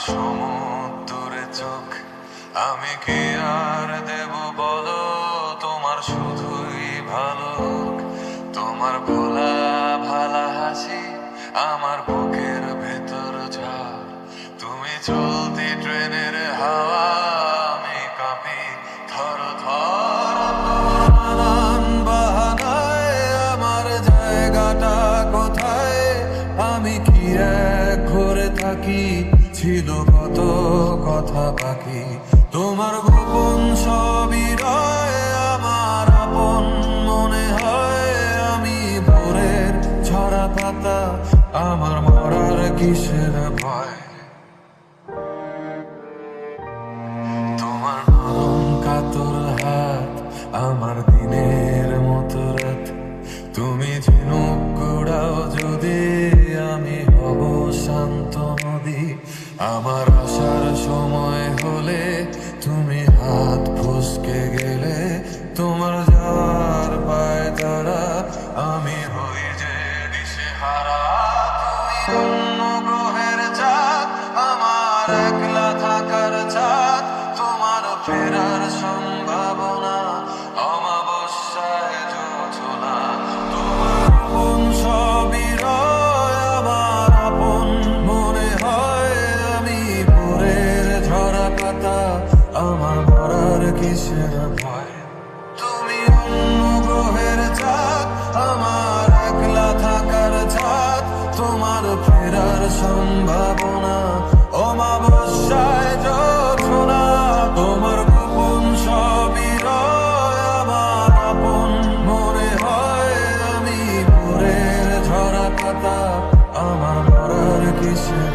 সমুদ্রে চোখ আমি কি আর দেব বলো, তোমার শুধুই ভালো হোক। তোমার ভোলা ভালা হাসি আমার বুকের ভেতর ঝড়, তুমি চলতি ট্রেনের হাওয়া আমি কাঁপি থর থর। নানান বাহানায় আমার জায়গাটা কোথায়, আমি কি এক ঘরে থাকি, ছিল কত কথা বাকি। তোমার গোপন সবই রয় আমার আপন মনে হয়, আমি ভোরের ঝরা পাতা আমার মরার কিসের ভয়। তোমার নরম কাতর হাত আমার দিনের মতো রাত, তুমি ঝিনুক কুড়াও যদি আমি হব শান্ত নদী। আমার আসার সময় হলে তুমি হাত ফসকে গেলে, তোমার যাওয়ার পায় তারা আমি হই যে দিশেহারা। তুমি অন্য গ্রহের চাঁদ আমার একলা থাকার চাঁদ, তোমার ফেরার সম্ভাবনা অমাবস্যায় জোছনা। তোমার আপন সবই রয় আমার আপন মনে হয়, আমি ভোরের ঝরা পাতা আমার মরার কিসের ভয়। তুমি অন্য গ্রহের চাঁদ আমার একলা থাকার চাঁদ, তোমার ফেরার সম্ভাবনা অমাবস্যায় জোছনা। তোমার গোপন সবই রয় আমার আপন মনে হয়, আমি ভোরের ঝরা পাতা আমার মরার কিসের